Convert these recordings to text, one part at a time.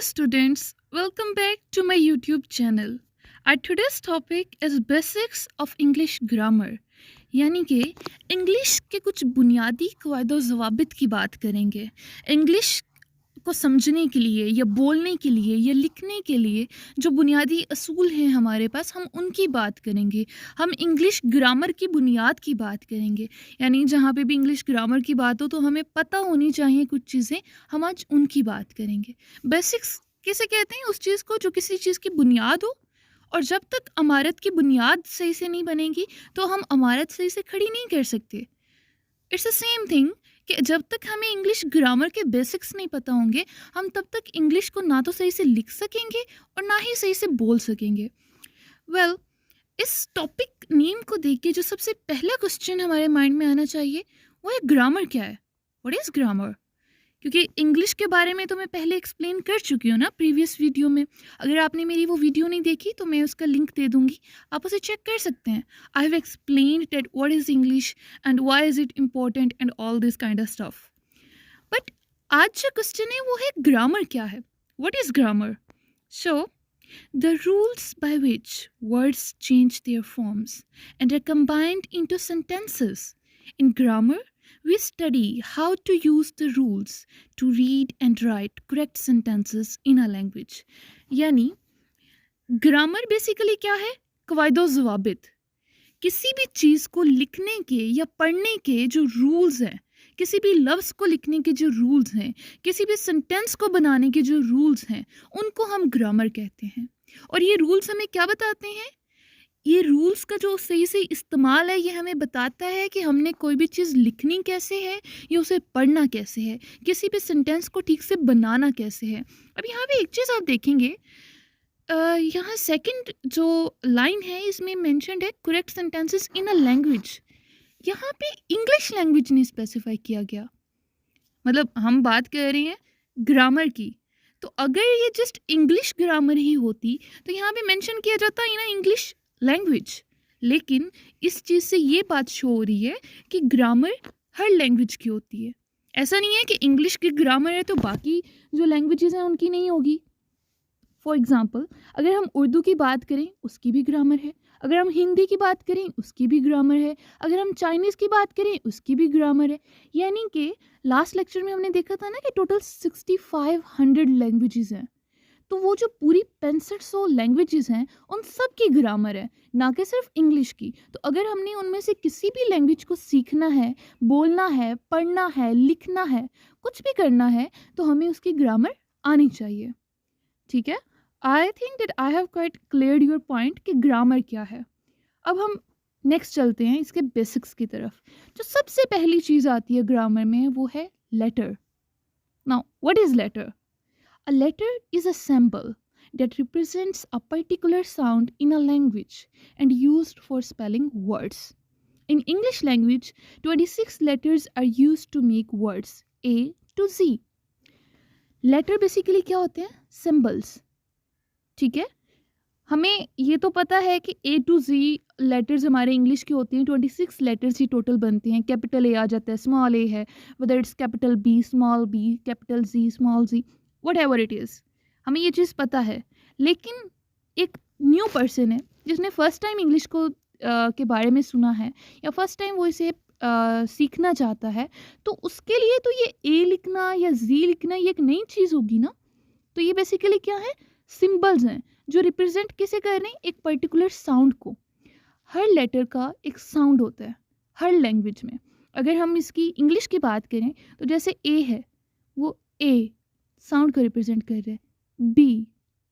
students, welcome back to my YouTube channel. Our today's topic is basics of English grammar. यानी कि English के कुछ बुनियादी क़वायद ज़वाबित की बात करेंगे। इंग्लिश को समझने के लिए या बोलने के लिए या लिखने के लिए जो बुनियादी असूल हैं हमारे पास, हम उनकी बात करेंगे। हम इंग्लिश ग्रामर की बुनियाद की बात करेंगे, यानी जहाँ पे भी इंग्लिश ग्रामर की बात हो तो हमें पता होनी चाहिए कुछ चीज़ें, हम आज उनकी बात करेंगे। बेसिक्स किसे कहते हैं? उस चीज़ को जो किसी चीज़ की बुनियाद हो, और जब तक इमारत की बुनियाद सही से नहीं बनेगी तो हम इमारत सही से खड़ी नहीं कर सकते। इट्स द सेम थिंग कि जब तक हमें इंग्लिश ग्रामर के बेसिक्स नहीं पता होंगे, हम तब तक इंग्लिश को ना तो सही से लिख सकेंगे और ना ही सही से बोल सकेंगे। वेल, इस टॉपिक नेम को देख के जो सबसे पहला क्वेश्चन हमारे माइंड में आना चाहिए वो है ग्रामर क्या है? What is grammar? क्योंकि इंग्लिश के बारे में तो मैं पहले एक्सप्लेन कर चुकी हूँ ना प्रीवियस वीडियो में। अगर आपने मेरी वो वीडियो नहीं देखी तो मैं उसका लिंक दे दूँगी, आप उसे चेक कर सकते हैं। I have explained that what is English and why is it important and all this kind of stuff. But आज जो क्वेश्चन है वो है ग्रामर क्या है? What is grammar? So the rules by which words change their forms and are combined into sentences. In grammar, we study how to use the rules to read and write correct sentences in a language. यानी grammar basically क्या है? क़वायद ज़वाबित। किसी भी चीज़ को लिखने के या पढ़ने के जो रूल्स हैं, किसी भी लफ्ज़ को लिखने के जो रूल्स हैं, किसी भी सेंटेंस को बनाने के जो रूल्स हैं, उनको हम ग्रामर कहते हैं। और ये रूल्स हमें क्या बताते हैं? ये रूल्स का जो सही से इस्तेमाल है, ये हमें बताता है कि हमने कोई भी चीज़ लिखनी कैसे है या उसे पढ़ना कैसे है, किसी भी सेंटेंस को ठीक से बनाना कैसे है। अब यहाँ पे एक चीज़ आप देखेंगे, यहाँ सेकंड जो लाइन है इसमें मेंशन्ड है correct sentences in a language. यहाँ पे इंग्लिश लैंग्वेज नहीं स्पेसिफाई किया गया। मतलब हम बात कर रहे हैं ग्रामर की, तो अगर ये जस्ट इंग्लिश ग्रामर ही होती तो यहाँ पे मेंशन किया जाता इन इंग्लिश लैंग्वेज। लेकिन इस चीज़ से ये बात शो हो रही है कि ग्रामर हर लैंग्वेज की होती है। ऐसा नहीं है कि इंग्लिश की ग्रामर है तो बाकी जो लैंग्वेजेस हैं उनकी नहीं होगी। फॉर एग्ज़ाम्पल, अगर हम उर्दू की बात करें उसकी भी ग्रामर है, अगर हम हिंदी की बात करें उसकी भी ग्रामर है, अगर हम चाइनीज़ की बात करें उसकी भी ग्रामर है। यानी कि लास्ट लेक्चर में हमने देखा था ना कि टोटल 6500 लैंग्वेजेस हैं, तो वो जो पूरी 6500 लैंग्वेजेस हैं उन सब की ग्रामर है, ना कि सिर्फ इंग्लिश की। तो अगर हमने उनमें से किसी भी लैंग्वेज को सीखना है, बोलना है, पढ़ना है, लिखना है, कुछ भी करना है, तो हमें उसकी ग्रामर आनी चाहिए। ठीक है, I think that I have quite cleared your point कि ग्रामर क्या है। अब हम नेक्स्ट चलते हैं इसके बेसिक्स की तरफ। जो सबसे पहली चीज़ आती है ग्रामर में वो है letter. Now what is letter? A letter is a symbol that represents a particular sound in a language and used for spelling words. In English language, 26 letters are used to make words A to Z. Letter basically क्या होते हैं? Symbols. ठीक है, हमें ये तो पता है कि A to Z लेटर्स हमारे इंग्लिश के होते हैं। 26 लेटर्स ही टोटल बनते हैं। कैपिटल A आ जाता है, स्मॉल a है, whether it's capital B, small b, capital Z, small z, whatever it is, हमें ये चीज़ पता है। लेकिन एक न्यू पर्सन है जिसने फर्स्ट टाइम इंग्लिश को के बारे में सुना है या फर्स्ट टाइम वो इसे सीखना चाहता है, तो उसके लिए तो ये A लिखना या Z लिखना ये एक नई चीज़ होगी ना। तो ये बेसिकली क्या है? सिंबल्स हैं जो रिप्रेजेंट किसे कर रहे हैं? एक पर्टिकुलर साउंड को। हर लेटर का एक साउंड होता है हर लैंग्वेज में। अगर हम इसकी इंग्लिश की बात करें तो जैसे A है, वो A साउंड को रिप्रेजेंट कर रहा है, B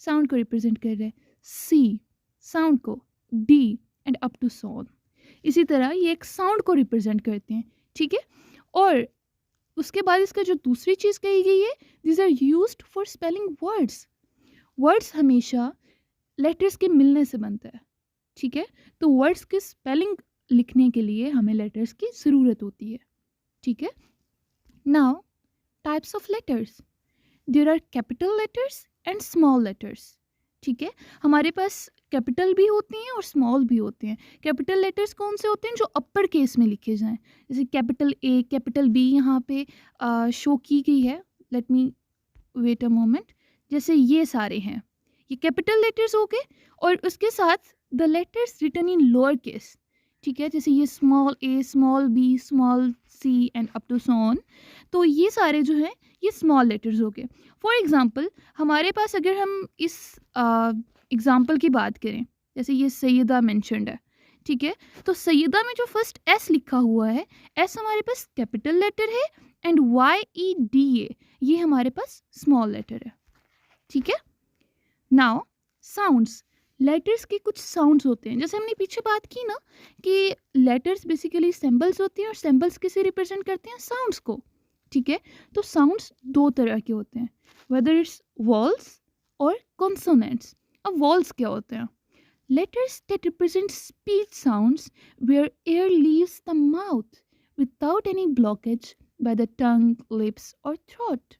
साउंड को रिप्रेजेंट कर रहा है, C साउंड को, D and up to so on. इसी तरह ये एक साउंड को रिप्रेजेंट करते हैं। ठीक है, और उसके बाद इसका जो दूसरी चीज़ कही गई है, these are used for spelling words. Words हमेशा लेटर्स के मिलने से बनता है। ठीक है, तो वर्ड्स की स्पेलिंग लिखने के लिए हमें लेटर्स की ज़रूरत होती है। ठीक है, now types of letters, there are capital letters and small letters. ठीक है, हमारे पास कैपिटल भी होते हैं और स्मॉल भी होते हैं। कैपिटल लेटर्स कौन से होते हैं? जो अपर केस में लिखे जाएं, जैसे कैपिटल A, कैपिटल B यहाँ पे शो की गई है। Let me wait a moment. जैसे ये सारे हैं, ये कैपिटल लेटर्स हो गए और उसके साथ the letters written in lower case, ठीक है, जैसे ये small a, small b, small c and up to so on. तो ये सारे जो हैं ये स्मॉल लेटर्स हो गए। फॉर एग्जांपल हमारे पास अगर हम इस एग्जांपल की बात करें, जैसे ये सैयदा मेंशन्ड है, ठीक है, तो सैयदा में जो फर्स्ट एस लिखा हुआ है, एस हमारे पास कैपिटल लेटर है एंड YEDA ये हमारे पास स्मॉल लेटर है, ठीक है। नाउ साउंड्स, लेटर्स के कुछ साउंड्स होते हैं, जैसे हमने पीछे बात की ना कि लेटर्स बेसिकली सिंबल्स होते हैं और सिंबल्स किसे रिप्रेजेंट करते हैं, साउंड्स को, ठीक है। तो साउंड्स दो तरह के होते हैं, वेदर इट्स वॉल्स और कॉन्सोनेंट्स। अब वॉल्स क्या होते हैं, letters that represent speech sounds where air leaves the mouth without any blockage by the tongue, lips or throat।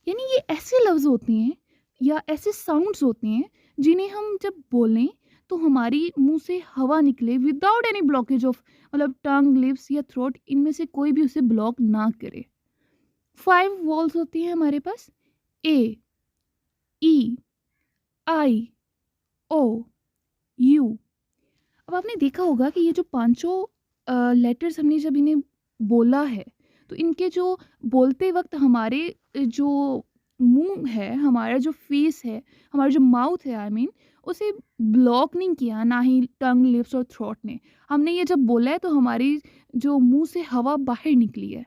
यानी ये ऐसे लफ्ज़ होते हैं या ऐसे साउंड्स होते हैं जिन्हें हम जब बोलें तो हमारी मुंह से हवा निकले विदाउट एनी ब्लॉकेज ऑफ, मतलब टंग, लिप्स या थ्रोट, इनमें से कोई भी उसे ब्लॉक ना करे। 5 वॉल्स होती हैं हमारे पास, A, E, I, O, U। अब आपने देखा होगा कि ये जो पांचों लेटर्स हमने जब इन्हें बोला है तो इनके जो बोलते वक्त हमारे जो मुंह है, हमारा जो फेस है, हमारा जो माउथ है, आई मीन उसे ब्लॉक नहीं किया, ना ही टंग, लिप्स और थ्रोट ने। हमने ये जब बोला है तो हमारी जो मुंह से हवा बाहर निकली है,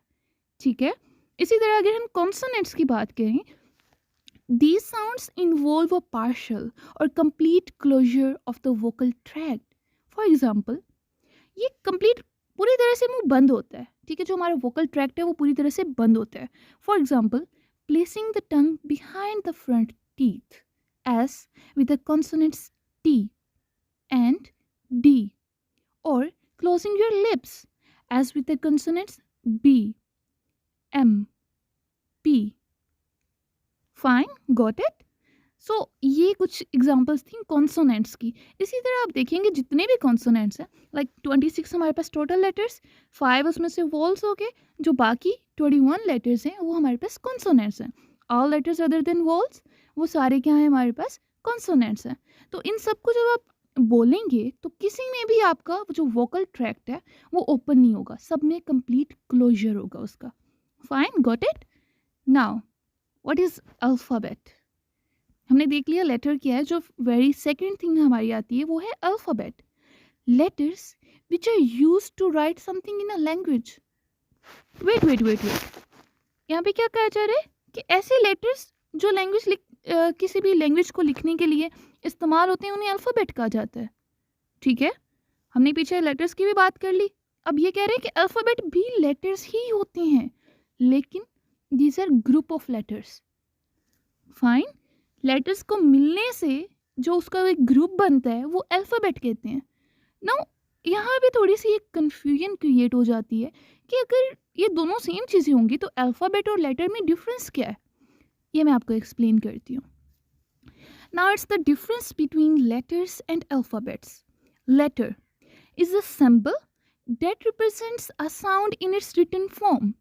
ठीक है। इसी तरह अगर हम कॉन्सोनेंट्स की बात करें, these sounds involve a partial or complete closure of the vocal tract। For example, ये complete पूरी तरह से मुंह बंद होता है, ठीक है, जो हमारा vocal tract है वो पूरी तरह से बंद होता है। For example, placing the tongue behind the front teeth as with the consonants T and D, or closing your lips as with the consonants B, M, P। Fine, got it. So ये कुछ examples थी consonants की। इसी तरह आप देखेंगे जितने भी कॉन्सोनेंट्स हैं, लाइक 26 हमारे पास टोटल लेटर्स, 5 उसमें से वॉल्स हो गए, जो बाकी 21 लेटर्स हैं वो हमारे पास कॉन्सोनेंट्स हैं। All letters other than walls वो सारे क्या हैं हमारे पास, कॉन्सोनेंट्स हैं। तो इन सबको जब आप बोलेंगे तो किसी में भी आपका जो वोकल ट्रैक्ट है वो ओपन नहीं होगा, सब में कंप्लीट क्लोजर होगा उसका। Fine, got it. Now what is alphabet? हमने देख लिया लेटर क्या है, जो वेरी सेकेंड थिंग हमारी आती है वो है alphabet. Letters which are used to write something in a language. Wait, यहाँ पे क्या कहा जा रहा है कि ऐसे लेटर्स जो किसी भी लैंग्वेज को लिखने के लिए इस्तेमाल होते हैं उन्हें अल्फ़ाबेट कहा जाता है, ठीक है। हमने पीछे लेटर्स की भी बात कर ली, अब ये कह रहे हैं कि अल्फ़ाबेट भी लेटर्स ही होते हैं, लेकिन these are group of letters। Fine, letters को मिलने से जो उसका एक ग्रुप बनता है वो अल्फ़ाबेट कहते हैं। नाउ यहाँ पे थोड़ी सी एक कन्फ्यूजन क्रिएट हो जाती है कि अगर ये दोनों सेम चीज़ें होंगी तो अल्फ़ाबेट और लेटर में डिफरेंस क्या है, ये मैं आपको एक्सप्लेन करती हूँ। Now it's the difference between letters and alphabets. Letter is a symbol that represents a sound in its written form.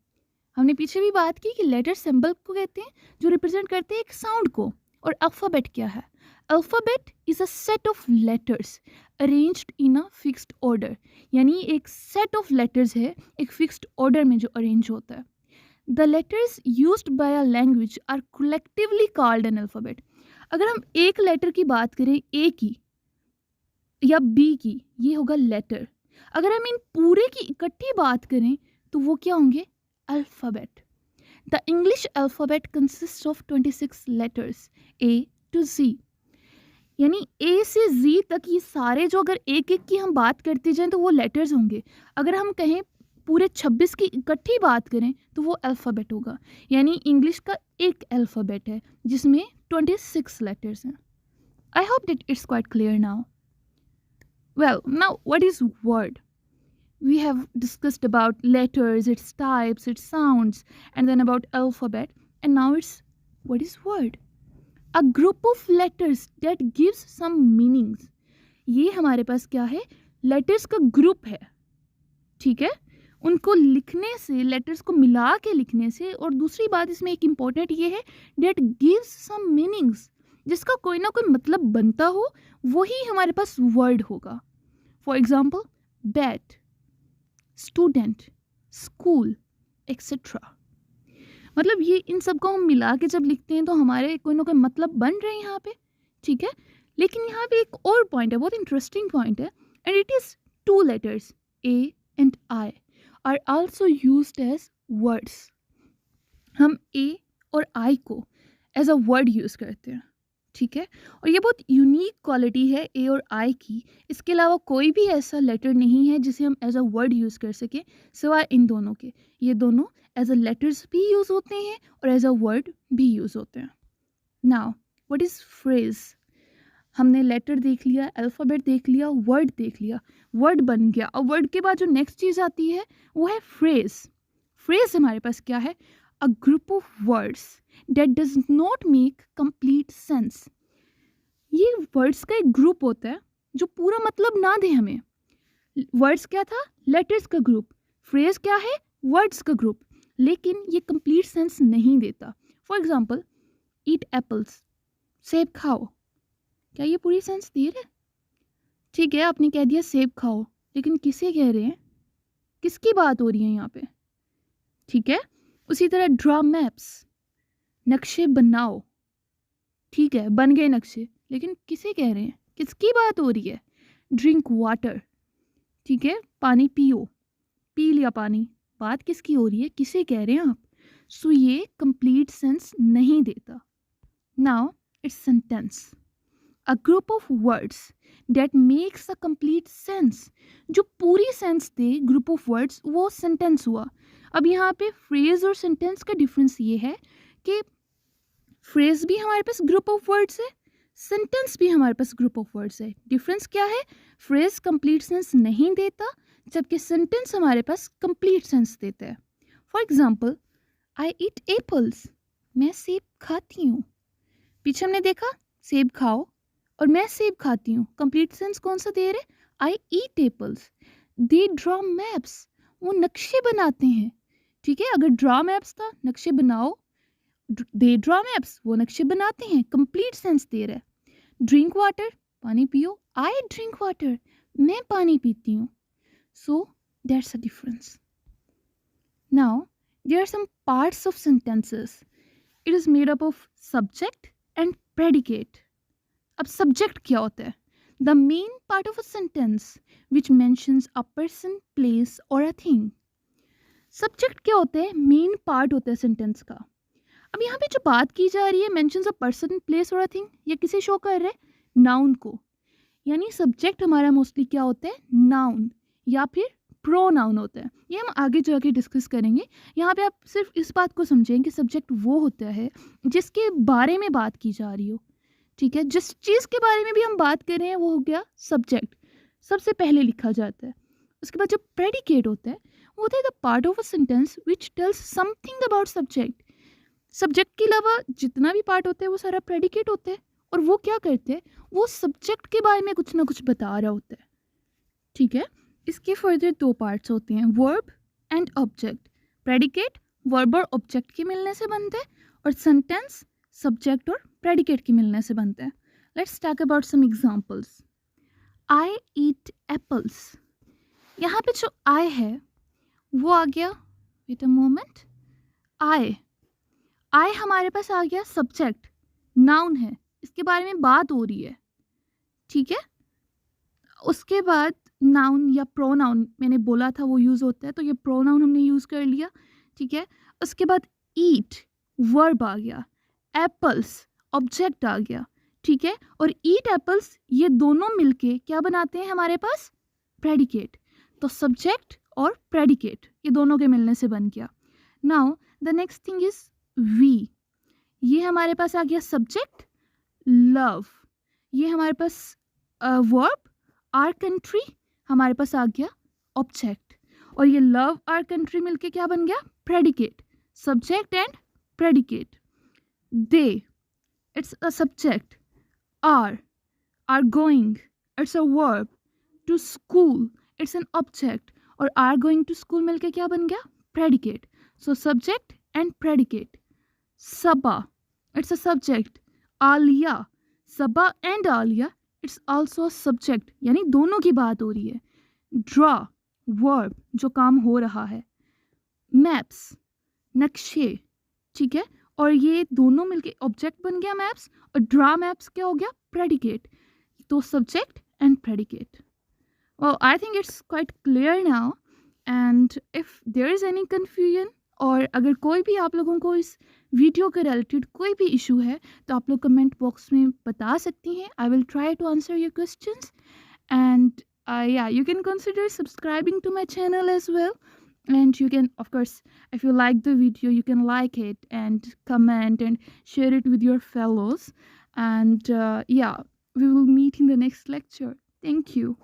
हमने पीछे भी बात की कि लेटर सिंबल को कहते हैं जो रिप्रेजेंट करते हैं एक साउंड को। और अल्फ़ाबेट क्या है? Alphabet is a set of letters arranged in a fixed order, यानी एक सेट ऑफ लेटर्स है एक फिक्स्ड ऑर्डर में जो अरेंज होता है। The letters used by a language are collectively called an alphabet. अगर हम एक लेटर की बात करें, ए की या बी की, ये होगा लेटर। अगर हम इन पूरे की इकट्ठी बात करें तो वो क्या होंगे? Alphabet। The English alphabet consists of 26 letters A to Z। यानी A से Z तक ये सारे जो अगर एक एक की हम बात करते जाएं तो वो लेटर्स होंगे। अगर हम कहें पूरे 26 की इकट्ठी बात करें तो वो अल्फ़ाबेट होगा। यानी इंग्लिश का एक अल्फ़ाबेट है जिसमें 26 लेटर्स हैं। I hope that it's quite clear now. Well, now what is word? We have discussed about letters, its types, its sounds, and then about alphabet. And now it's, what is word? A group of letters that gives some meanings। ये हमारे पास क्या है? Letters का group है, ठीक है। उनको लिखने से, लेटर्स को मिला के लिखने से, और दूसरी बात इसमें एक इम्पॉर्टेंट ये है डेट गिव्स सम मीनिंग्स, जिसका कोई ना कोई मतलब बनता हो, वही हमारे पास वर्ड होगा. For example bat, student, school, etcetera. मतलब ये इन सब को हम मिला के जब लिखते हैं तो हमारे कोई ना कोई मतलब बन रहे हैं यहाँ पे. ठीक है, लेकिन यहाँ पे एक और पॉइंट है, बहुत इंटरेस्टिंग पॉइंट है, and it is two letters a and I are also used as words. हम ए और आई को एज अ वर्ड यूज़ करते हैं. ठीक है, और ये बहुत यूनिक क्वालिटी है ए और आई की. इसके अलावा कोई भी ऐसा लेटर नहीं है जिसे हम एज अ वर्ड यूज़ कर सकें सिवाय इन दोनों के. ये दोनों एज अ लेटर्स भी यूज़ होते हैं और एज अ वर्ड भी यूज़ होते हैं. Now what is phrase? हमने लेटर देख लिया, अल्फ़ाबेट देख लिया, वर्ड देख लिया, वर्ड बन गया. और वर्ड के बाद जो नेक्स्ट चीज़ आती है वो है फ्रेज. फ्रेज हमारे पास क्या है? A group of words that does not make complete sense. ये वर्ड्स का एक ग्रुप होता है जो पूरा मतलब ना दे हमें. वर्ड्स क्या था? लेटर्स का ग्रुप. फ्रेज क्या है? वर्ड्स का ग्रुप. लेकिन ये कंप्लीट सेंस नहीं देता. फॉर एग्जाम्पल ईट एप्पल्स, सेब खाओ. क्या ये पूरी सेंस दे रहे? ठीक है, आपने कह दिया सेब खाओ, लेकिन किसे कह रहे हैं? किसकी बात हो रही है यहाँ पे? ठीक है, उसी तरह ड्रा मैप्स, नक्शे बनाओ. ठीक है, बन गए नक्शे, लेकिन किसे कह रहे हैं? किसकी बात हो रही है? Drink water. ठीक है, पानी पियो, पी लिया पानी. बात किसकी हो रही है? किसे कह रहे हैं आप? सो ये कंप्लीट सेंस नहीं देता. Now it's sentence, a group of words that makes a complete sense. जो पूरी sense they group of words, वो सेंटेंस हुआ. अब यहाँ पे फ्रेज और सेंटेंस का डिफरेंस ये है कि फ्रेज भी हमारे पास ग्रुप ऑफ वर्ड्स है, सेंटेंस भी हमारे पास ग्रुप ऑफ वर्ड्स है. डिफरेंस क्या है? फ्रेज कंप्लीट सेंस नहीं देता, जबकि सेंटेंस हमारे पास कंप्लीट सेंस देता है. For example I eat apples, मैं सेब खाती हूँ. पीछे हमने देखा सेब खाओ और मैं सेब खाती हूँ. कंप्लीट सेंस कौन सा दे रहे? आई eat apples. They draw maps, वो नक्शे बनाते हैं. ठीक है, अगर ड्रॉ मैप्स था नक्शे बनाओ, दे ड्रॉ मैप्स वो नक्शे बनाते हैं, कंप्लीट सेंस दे रहा है. ड्रिंक वाटर, पानी पियो, आई ड्रिंक वाटर, मैं पानी पीती हूँ. So that's a difference. Now there are some parts of sentences. It is made up of subject and predicate. अब सब्जेक्ट क्या होता है? The main part of a sentence which mentions a person, place और a thing. Subject क्या होता है? Main part होता है सेंटेंस का. अब यहाँ पे जो बात की जा रही है, मेंशंस अ पर्सन, प्लेस और अ थिंग, ये किसे शो कर रहे हैं? नाउन को. यानी सब्जेक्ट हमारा मोस्टली क्या होता है? नाउन या फिर प्रोनाउन होता है. ये हम आगे जाके डिस्कस करेंगे. यहाँ पे आप सिर्फ इस बात को समझें कि सब्जेक्ट वो होता है जिसके बारे में बात की जा रही हो. ठीक है, जिस चीज़ के बारे में भी हम बात कर रहे हैं वो हो गया सब्जेक्ट, सबसे पहले लिखा जाता है. उसके बाद जो प्रेडिकेट होता है वो होता है the part of a sentence which tells something about subject. Subject के अलावा जितना भी पार्ट होता है वो सारा प्रेडिकेट होता है, और वो क्या करते हैं? वो सब्जेक्ट के बारे में कुछ ना कुछ बता रहा होता है. ठीक है, इसके फर्दर दो पार्ट्स होते हैं, verb and object. Predicate verb और ऑब्जेक्ट के मिलने से बनता है, और सेंटेंस सब्जेक्ट और प्रेडिकेट के मिलने से बनता है. Let's talk about some examples. I eat apples. यहाँ पे जो आई है वो आ गया, वेट अ मोमेंट, आई हमारे पास आ गया सब्जेक्ट, नाउन है, इसके बारे में बात हो रही है. ठीक है, उसके बाद नाउन या प्रोनाउन मैंने बोला था वो यूज़ होता है, तो ये प्रोनाउन हमने यूज़ कर लिया. ठीक है, उसके बाद ईट वर्ब आ गया, एप्पल्स ऑब्जेक्ट आ गया. ठीक है, और ईट एप्पल्स ये दोनों मिलके क्या बनाते हैं हमारे पास? प्रेडिकेट. तो सब्जेक्ट और प्रेडिकेट ये दोनों के मिलने से बन गया. Now the next thing is we. ये हमारे पास आ गया सब्जेक्ट, लव ये हमारे पास वर्ब, आर कंट्री हमारे पास आ गया ऑब्जेक्ट, और ये लव आर कंट्री मिलके क्या बन गया? Predicate. Subject and predicate. They it's a subject, are going it's a verb, to school it's an object, और आर गोइंग टू स्कूल मिलके क्या बन गया? Predicate. So subject and predicate. Saba, it's a subject. Aliya, Saba and Aliya, it's also subject, यानी दोनों की बात हो रही है. ड्रा, वर्ब, जो काम हो रहा है. मैप्स, नक्शे, ठीक है. और ये दोनों मिलके ऑब्जेक्ट बन गया मैप्स, और ड्रा मैप्स क्या हो गया? प्रेडिकेट. तो subject and predicate. Well, I think it's quite clear now. And if there is any confusion, और अगर कोई भी आप लोगों को इस वीडियो के रिलेटेड कोई भी इशू है तो आप लोग कमेंट बॉक्स में बता सकती हैं. I will try to answer your questions. And yeah, you can consider subscribing to my channel as well. And you can, of course, if you like the video, you can like it and comment and share it with your fellows. And yeah, we will meet in the next lecture. Thank you.